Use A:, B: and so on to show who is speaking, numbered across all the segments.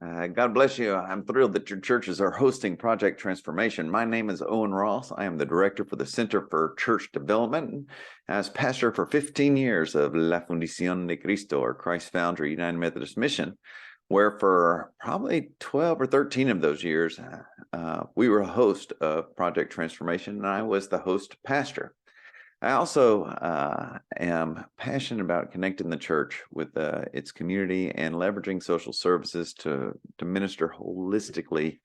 A: God bless you. I'm thrilled that your churches are hosting Project Transformation. My name is Owen Ross. I am the director for the Center for Church Development. As pastor for 15 years of La Fundación de Cristo, or Christ Foundry United Methodist Mission, where for probably 12 or 13 of those years, we were a host of Project Transformation, and I was the host pastor. I also am passionate about connecting the church with its community and leveraging social services to minister holistically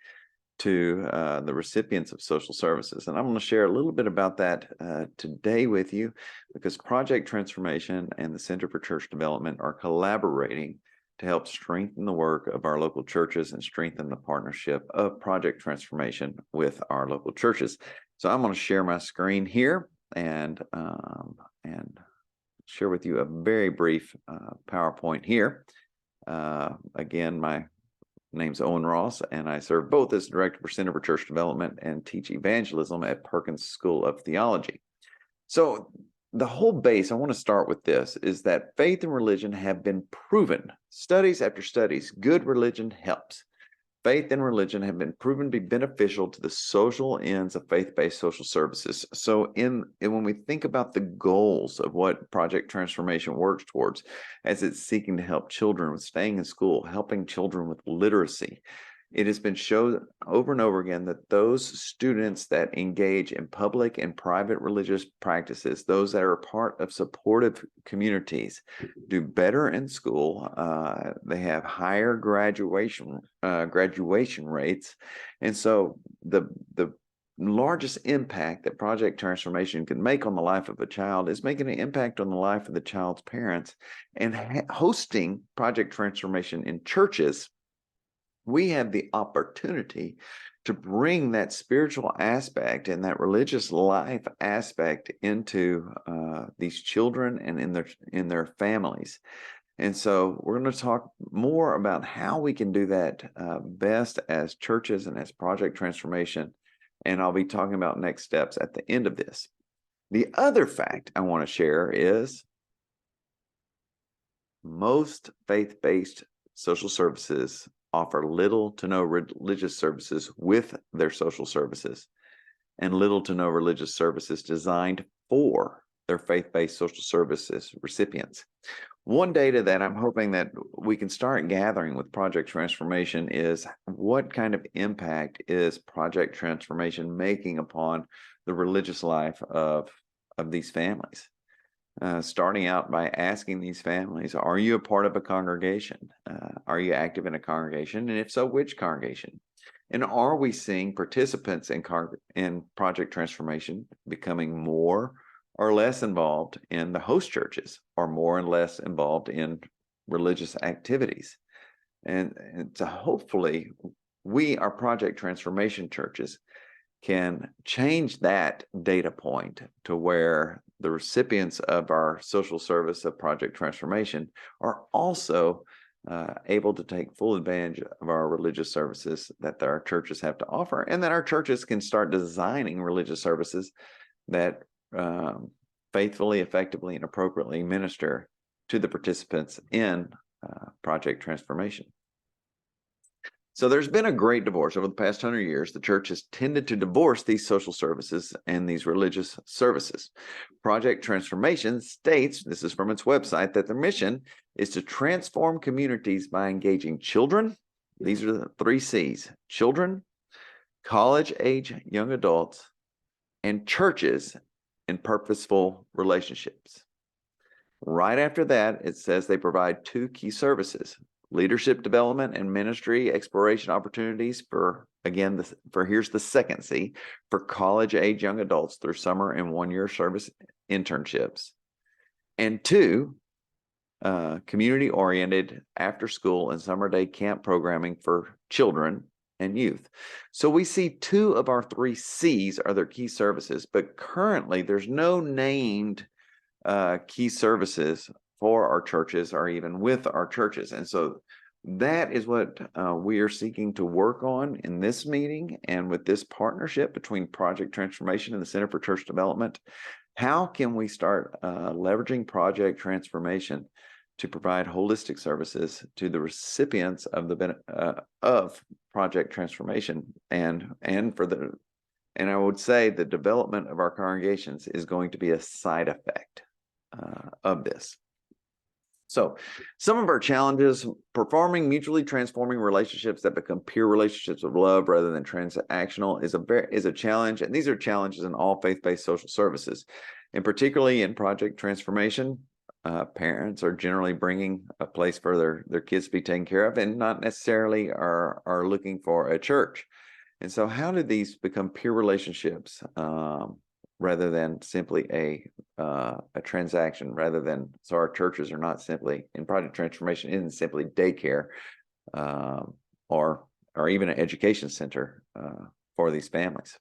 A: to the recipients of social services. And I'm going to share a little bit about that today with you, because Project Transformation and the Center for Church Development are collaborating to help strengthen the work of our local churches and strengthen the partnership of Project Transformation with our local churches. So I'm going to share my screen here and share with you a very brief PowerPoint here. Again, my name's Owen Ross, and I serve both as Director for Center for Church Development and teach evangelism at Perkins School of Theology. So the whole base, I want to start with this, is that faith and religion have been proven. Studies after studies, good religion helps. Faith and religion have been proven to be beneficial to the social ends of faith-based social services. So when we think about the goals of what Project Transformation works towards, as it's seeking to help children with staying in school, helping children with literacy, it has been shown over and over again that those students that engage in public and private religious practices, those that are part of supportive communities, do better in school. They have higher graduation rates. And so the largest impact that Project Transformation can make on the life of a child is making an impact on the life of the child's parents. And hosting Project Transformation in churches, we have the opportunity to bring that spiritual aspect and that religious life aspect into these children and in their families. And so we're going to talk more about how we can do that best as churches and as Project Transformation. And I'll be talking about next steps at the end of this. The other fact I want to share is most faith-based social services offer little to no religious services with their social services, and little to no religious services designed for their faith-based social services recipients. One data that I'm hoping that we can start gathering with Project Transformation is what kind of impact is Project Transformation making upon the religious life of these families. Starting out by asking these families, are you a part of a congregation? Are you active in a congregation? And if so, which congregation? And are we seeing participants in Project Transformation becoming more or less involved in the host churches, or more and less involved in religious activities? And so hopefully our Project Transformation churches can change that data point to where the recipients of our social service of Project Transformation are also able to take full advantage of our religious services that our churches have to offer, and that our churches can start designing religious services that faithfully, effectively, and appropriately minister to the participants in Project Transformation. So there's been a great divorce over the past 100 years. The church has tended to divorce these social services and these religious services. Project Transformation states, this is from its website, that their mission is to transform communities by engaging children. These are the 3 C's: children, college-age young adults, and churches in purposeful relationships. Right after that, it says they provide 2 key services: leadership development and ministry exploration opportunities for, again, here's the 2nd C, for college-age young adults through summer and 1-year service internships. And 2, community-oriented after-school and summer day camp programming for children and youth. So we see 2 of our 3 C's are their key services, but currently there's no named key services for our churches or even with our churches. And so that is what we are seeking to work on in this meeting and with this partnership between Project Transformation and the Center for Church Development. How can we start leveraging Project Transformation to provide holistic services to the recipients of of Project Transformation, and I would say the development of our congregations is going to be a side effect of this. So some of our challenges: performing mutually transforming relationships that become peer relationships of love rather than transactional is a challenge. And these are challenges in all faith-based social services, and particularly in Project Transformation. Parents are generally bringing a place for their kids to be taken care of, and not necessarily are looking for a church. And so how do these become peer relationships rather than simply a transaction, so our churches are not simply, in Project Transformation, isn't simply daycare or even an education center for these families.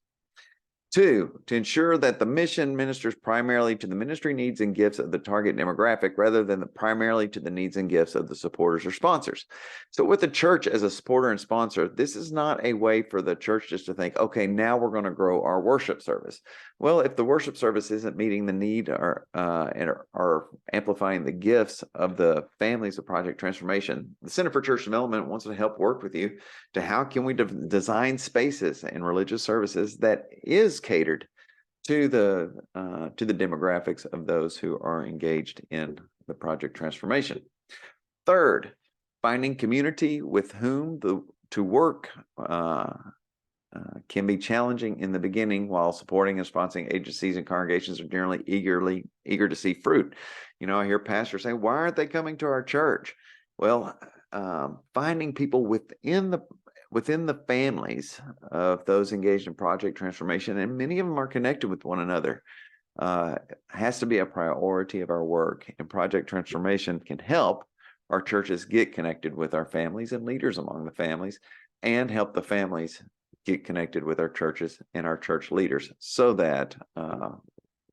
A: 2, to ensure that the mission ministers primarily to the ministry needs and gifts of the target demographic rather than primarily to the needs and gifts of the supporters or sponsors. So with the church as a supporter and sponsor, this is not a way for the church just to think, okay, now we're going to grow our worship service. Well, if the worship service isn't meeting the need or amplifying the gifts of the families of Project Transformation, the Center for Church Development wants to help work with you to how can we design spaces and religious services that is catered to the demographics of those who are engaged in the Project Transformation. 3rd, finding community with whom to work can be challenging in the beginning, while supporting and sponsoring agencies and congregations are generally eager to see fruit. I hear pastors say, why aren't they coming to our church? Well, finding people within the families of those engaged in Project Transformation, and many of them are connected with one another, has to be a priority of our work. And Project Transformation can help our churches get connected with our families and leaders among the families, and help the families get connected with our churches and our church leaders, so that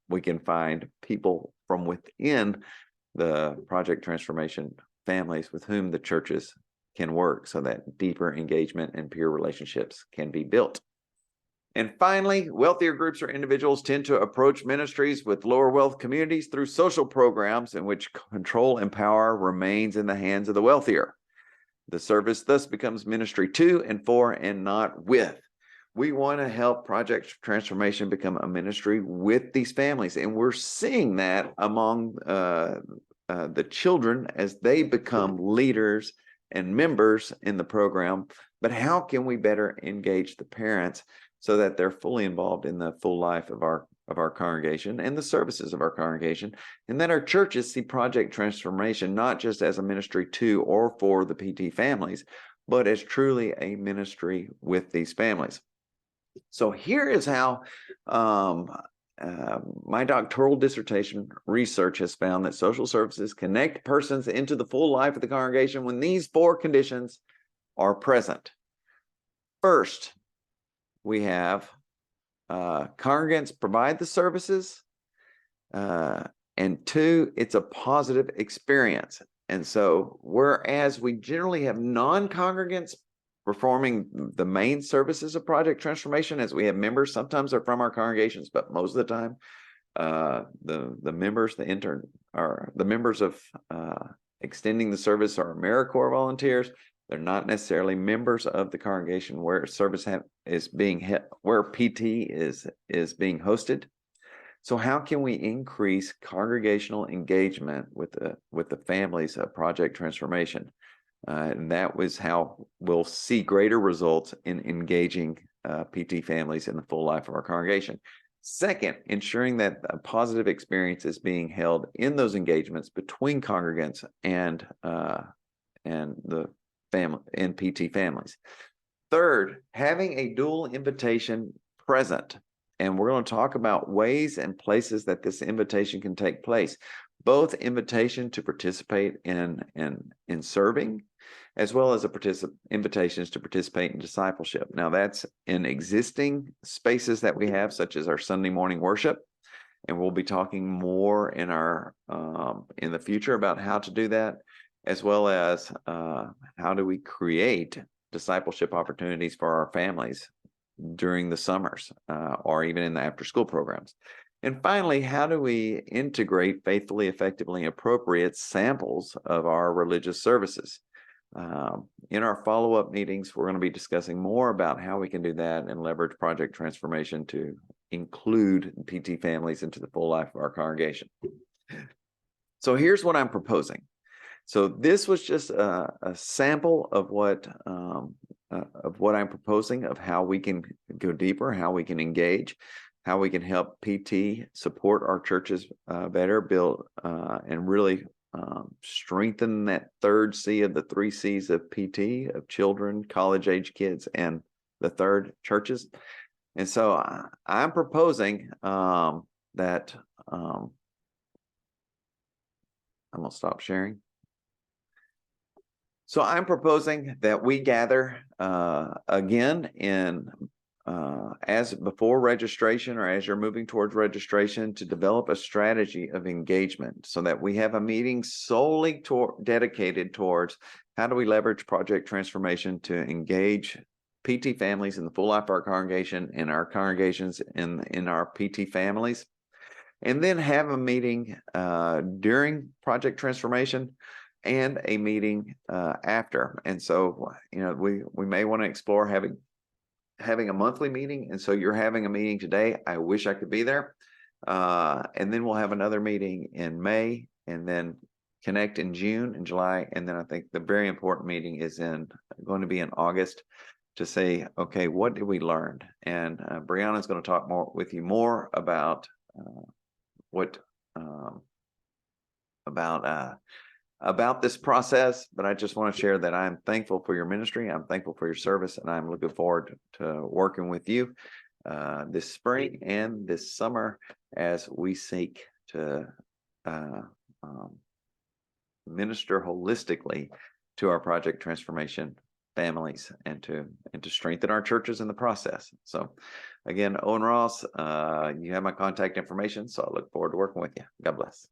A: we can find people from within the Project Transformation families with whom the churches can work, so that deeper engagement and peer relationships can be built. And finally, wealthier groups or individuals tend to approach ministries with lower wealth communities through social programs in which control and power remains in the hands of the wealthier. The service thus becomes ministry to and for, and not with. We want to help Project Transformation become a ministry with these families, and we're seeing that among the children as they become leaders and members in the program. But how can we better engage the parents so that they're fully involved in the full life of our congregation and the services of our congregation, and that our churches see Project Transformation not just as a ministry to or for the PT families, but as truly a ministry with these families. So here is how my doctoral dissertation research has found that social services connect persons into the full life of the congregation when these 4 conditions are present. First, we have congregants provide the services, and 2, it's a positive experience. And so whereas we generally have non-congregants performing the main services of Project Transformation, as we have members, sometimes they're from our congregations, but most of the time the members of extending the service are AmeriCorps volunteers. They're not necessarily members of the congregation where service is being where PT is being hosted. So how can we increase congregational engagement with the families of Project Transformation? And that was how we'll see greater results in engaging PT families in the full life of our congregation. Second, ensuring that a positive experience is being held in those engagements between congregants and the family and PT families. Third, having a dual invitation present. And we're going to talk about ways and places that this invitation can take place. Both invitation to participate in serving, as well as invitations to participate in discipleship. Now that's in existing spaces that we have, such as our Sunday morning worship. And we'll be talking more in the future about how to do that, as well as how do we create discipleship opportunities for our families during the summers or even in the after school programs. And finally, how do we integrate faithfully, effectively, appropriate samples of our religious services? In our follow-up meetings, we're going to be discussing more about how we can do that and leverage project transformation to include PT families into the full life of our congregation. So here's what I'm proposing. So this was just a sample of what I'm proposing, of how we can go deeper, how we can engage, how we can help PT support our churches better, build and really strengthen that third C of the 3 C's of PT, of children, college-age kids, and the third, churches. And so I'm proposing that I'm going to stop sharing. So I'm proposing that we gather again in as before registration, or as you're moving towards registration, to develop a strategy of engagement so that we have a meeting solely dedicated towards how do we leverage project transformation to engage PT families in the full life of our congregation, and our congregations in our PT families. And then have a meeting during project transformation and a meeting after. And so, we may want to explore having a monthly meeting. And so you're having a meeting today. I wish I could be there. And then we'll have another meeting in May, and then connect in June and July. And then I think the very important meeting is going to be in August, to say, okay, what did we learn? And Brianna is going to talk more with you more about about this process. But I just want to share that I'm thankful for your ministry. I'm thankful for your service, and I'm looking forward to working with you this spring and this summer as we seek to minister holistically to our project transformation families, and to strengthen our churches in the process. So again, Owen Ross, you have my contact information, so I look forward to working with you. God bless.